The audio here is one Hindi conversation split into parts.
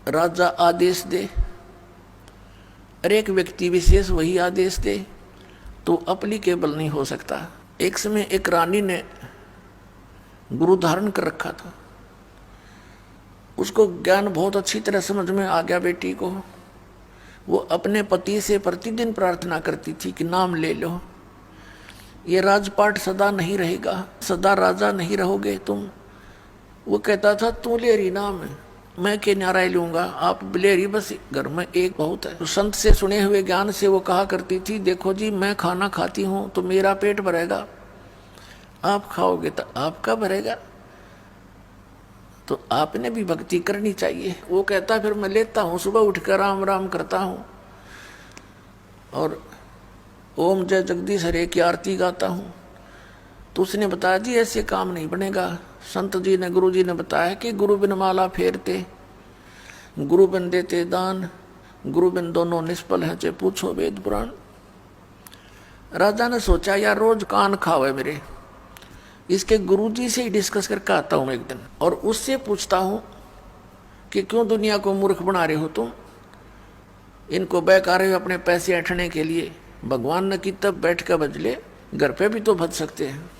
राजा आदेश दे और एक व्यक्ति विशेष वही आदेश दे तो अप्लीकेबल नहीं हो सकता। एक समय एक रानी ने गुरु धारण कर रखा था। उसको ज्ञान बहुत अच्छी तरह समझ में आ गया बेटी को। वो अपने पति से प्रतिदिन प्रार्थना करती थी कि नाम ले लो, ये राजपाट सदा नहीं रहेगा, सदा राजा नहीं रहोगे तुम। वो कहता था तू लेरी नाम है, मैं के न्यारा लूंगा, आप बिलेरी बस घर में एक बहुत है। तो संत से सुने हुए ज्ञान से वो कहा करती थी देखो जी मैं खाना खाती हूँ तो मेरा पेट भरेगा, आप खाओगे तो आपका भरेगा, तो आपने भी भक्ति करनी चाहिए। वो कहता फिर मैं लेता हूँ, सुबह उठकर राम राम करता हूँ और ओम जय जगदीश हरे की आरती गाता हूँ। तो उसने बताया जी ऐसे काम नहीं बनेगा। संत जी ने गुरु जी ने बताया कि गुरु बिन माला फेरते, गुरु बिन देते दान, गुरु बिन दोनों निष्फल है, चाहे पूछो वेद पुराण। राजा ने सोचा यार रोज कान खावे मेरे, इसके गुरुजी से ही डिस्कस करके आता हूं एक दिन और उससे पूछता हूं कि क्यों दुनिया को मूर्ख बना रहे हो तुम, इनको बहका रहे हो अपने पैसे ऐंठने के लिए। भगवान ने की तब बैठ कर बजले, घर पे भी तो भज सकते हैं,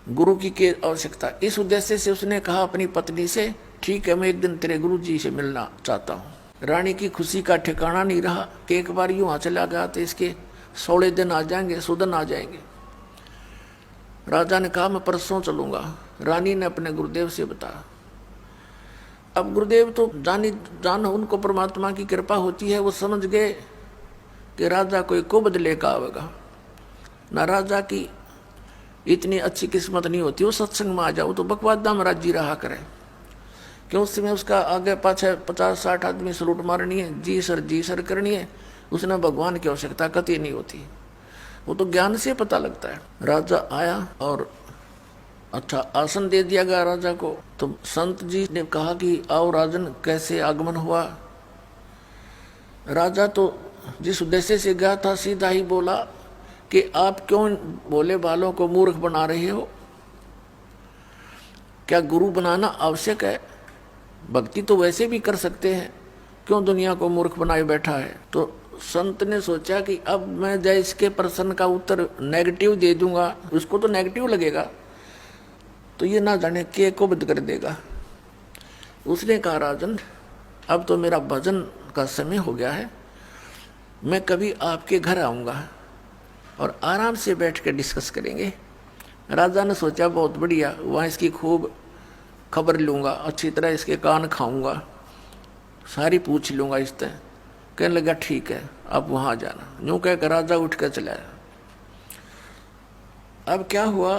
गुरु की आवश्यकता। इस उद्देश्य से उसने कहा अपनी पत्नी से ठीक है मैं एक दिन तेरे गुरुजी से मिलना चाहता हूँ। रानी की खुशी का ठिकाना नहीं रहा कि एक बार यूं चला गया तो इसके 16 दिन आ जाएंगे, सुदन आ जाएंगे। राजा ने कहा मैं परसों चलूंगा। रानी ने अपने गुरुदेव से बताया। अब गुरुदेव तो जान उनको परमात्मा की कृपा होती है, वो समझ गए कि राजा कोई को बदले का आवेगा ना, राजा की इतनी अच्छी किस्मत नहीं होती वो सत्संग में आ जाओ तो बकवादा में राजी रहा करे। क्यों उस समय उसका आगे पाछे 50-60 आदमी सलूट मारनी है, जी सर करनी है, उसने भगवान की आवश्यकता कतई नहीं होती, वो तो ज्ञान से पता लगता है। राजा आया और अच्छा आसन दे दिया गया राजा को। तो संत जी ने कहा कि आओ राजन कैसे आगमन हुआ। राजा तो जिस उद्देश्य से गया था सीधा ही बोला कि आप क्यों भोले बालों को मूर्ख बना रहे हो, क्या गुरु बनाना आवश्यक है, भक्ति तो वैसे भी कर सकते हैं, क्यों दुनिया को मूर्ख बनाए बैठा है। तो संत ने सोचा कि अब मैं जय इसके प्रश्न का उत्तर नेगेटिव दे दूंगा, उसको तो नेगेटिव लगेगा, तो ये ना जाने के को बद कर देगा। उसने कहा राजन अब तो मेरा भजन का समय हो गया है, मैं कभी आपके घर आऊंगा और आराम से बैठ कर डिस्कस करेंगे। राजा ने सोचा बहुत बढ़िया, वहाँ इसकी खूब खबर लूंगा, अच्छी तरह इसके कान खाऊंगा, सारी पूछ लूंगा इस तरह। कहने लगा ठीक है आप वहां जाना। यूं कहकर राजा उठ कर चला। अब क्या हुआ,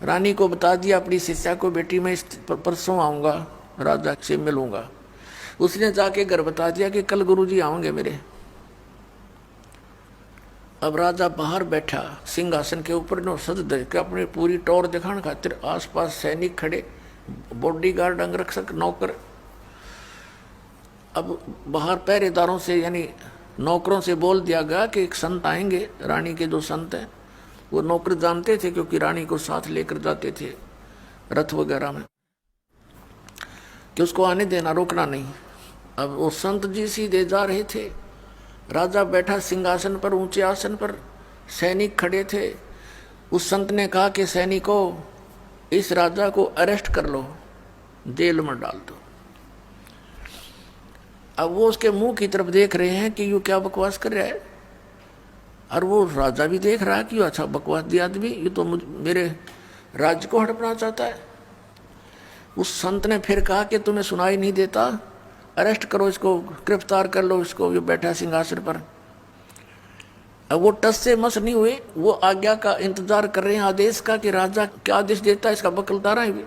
रानी को बता दिया अपनी शिष्या को बेटी मैं इस परसों आऊंगा, राजा से मिलूंगा। उसने जाके घर बता दिया कि कल गुरुजी आएंगे मेरे। अब राजा बाहर बैठा सिंहासन के ऊपर नो सज दे के अपनी पूरी टोर दिखाने खातिर आसपास सैनिक खड़े, बॉडीगार्ड अंगरक्षक नौकर। अब बाहर पहरेदारों से यानी नौकरों से बोल दिया गया कि एक संत आएंगे, रानी के जो संत हैं वो नौकर जानते थे क्योंकि रानी को साथ लेकर जाते थे रथ वगैरह में, कि उसको आने देना, रोकना नहीं। अब वो संत जी सीधे जा रहे थे, राजा बैठा सिंहासन पर ऊंचे आसन पर, सैनिक खड़े थे। उस संत ने कहा कि सैनिकों इस राजा को अरेस्ट कर लो, जेल में डाल दो। अब वो उसके मुंह की तरफ देख रहे हैं कि यू क्या बकवास कर रहा है, और वो राजा भी देख रहा है कि अच्छा बकवास दिया आदमी, ये तो मेरे राज्य को हड़पना चाहता है। उस संत ने फिर कहा कि तुम्हें सुनाई नहीं देता, अरेस्ट करो इसको, गिरफ्तार कर लो इसको, ये बैठा सिंहासन पर। अब वो टस से मस नहीं हुए, वो आज्ञा का इंतजार कर रहे हैं, आदेश का कि राजा क्या आदेश देता है, इसका बकलदारा है।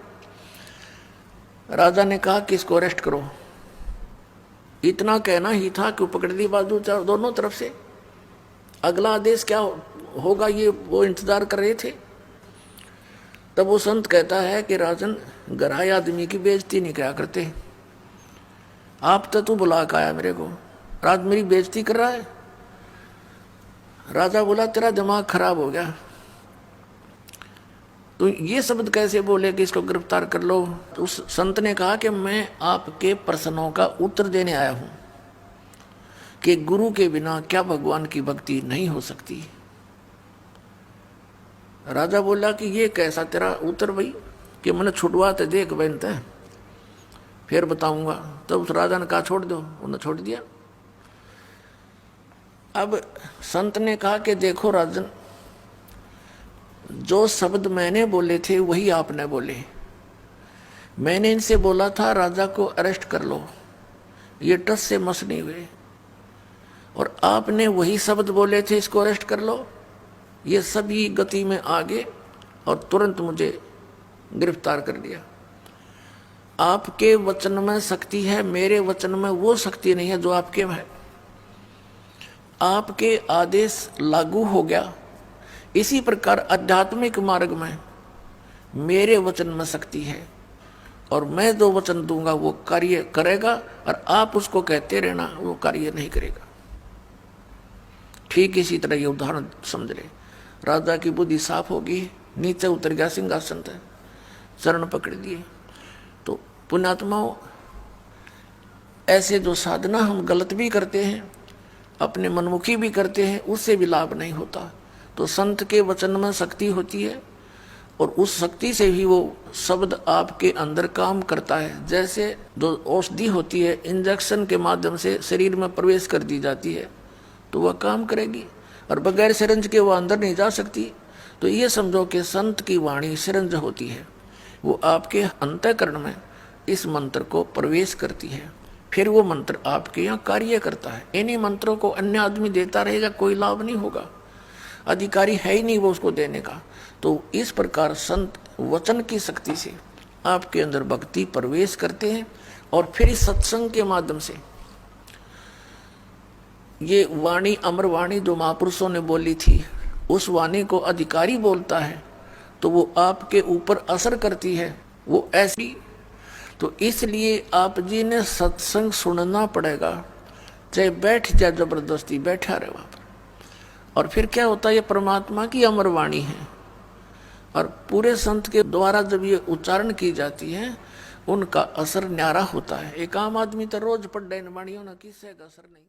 राजा ने कहा कि इसको अरेस्ट करो। इतना कहना ही था कि पकड़ दी बाजू दोनों तरफ से। अगला आदेश क्या होगा ये वो इंतजार कर रहे थे। तब वो संत कहता है कि राजन गराए आदमी की बेइज्जती नहीं क्या करते, आप तो तू बुला के आया मेरे को, राज मेरी बेइज्जती कर रहा है। राजा बोला तेरा दिमाग खराब हो गया, तो ये शब्द कैसे बोले कि इसको गिरफ्तार कर लो? तो उस संत ने कहा कि मैं आपके प्रश्नों का उत्तर देने आया हूं कि गुरु के बिना क्या भगवान की भक्ति नहीं हो सकती। राजा बोला कि ये कैसा तेरा उत्तर भाई, कि मैंने छुटवाते देख बनते हैं फिर बताऊंगा। तो उस राजा ने कहा छोड़ दो, उन्होंने छोड़ दिया। अब संत ने कहा कि देखो राजन, जो शब्द मैंने बोले थे वही आपने बोले। मैंने इनसे बोला था राजा को अरेस्ट कर लो, ये टस से मस नहीं हुए, और आपने वही शब्द बोले थे इसको अरेस्ट कर लो। ये सभी गति में आगे और तुरंत मुझे गिरफ्तार कर लिया। आपके वचन में शक्ति है, मेरे वचन में वो शक्ति नहीं है जो आपके में है। आपके आदेश लागू हो गया। इसी प्रकार आध्यात्मिक मार्ग में मेरे वचन में शक्ति है, और मैं जो वचन दूंगा वो कार्य करेगा, और आप उसको कहते रहना वो कार्य नहीं करेगा। ठीक इसी तरह ये उदाहरण समझ ले। राजा की बुद्धि साफ होगी, नीचे उतर गया सिंहासन से, चरण पकड़ दिए। तो पुण्यात्माओं, ऐसे जो साधना हम गलत भी करते हैं, अपने मनमुखी भी करते हैं, उससे भी लाभ नहीं होता। तो संत के वचन में शक्ति होती है, और उस शक्ति से ही वो शब्द आपके अंदर काम करता है। जैसे जो औषधि होती है इंजेक्शन के माध्यम से शरीर में प्रवेश कर दी जाती है तो वह काम करेगी, और बगैर सिरंज के वह अंदर नहीं जा सकती। तो ये समझो कि संत की वाणी सिरंज होती है, वो आपके अंतःकरण में इस मंत्र को प्रवेश करती है, फिर वो मंत्र आपके यहाँ कार्य करता है। इन्हीं मंत्रों को अन्य आदमी देता रहेगा, कोई लाभ नहीं होगा, अधिकारी है ही नहीं वो उसको देने का। तो इस प्रकार संत वचन की शक्ति से आपके अंदर भक्ति प्रवेश करते हैं, और फिर इस सत्संग के माध्यम से ये वाणी, अमर वाणी जो महापुरुषों ने बोली थी, उस वाणी को अधिकारी बोलता है तो वो आपके ऊपर असर करती है, वो ऐसी। तो इसलिए आप जी ने सत्संग सुनना पड़ेगा, चाहे बैठ जाए, जबरदस्ती बैठा रहे वहां पर। और फिर क्या होता है, ये परमात्मा की अमर वाणी है, और पूरे संत के द्वारा जब ये उच्चारण की जाती है उनका असर न्यारा होता है। एक आम आदमी तो रोज पढ़ रहे वाणियों ना, किससे असर नहीं।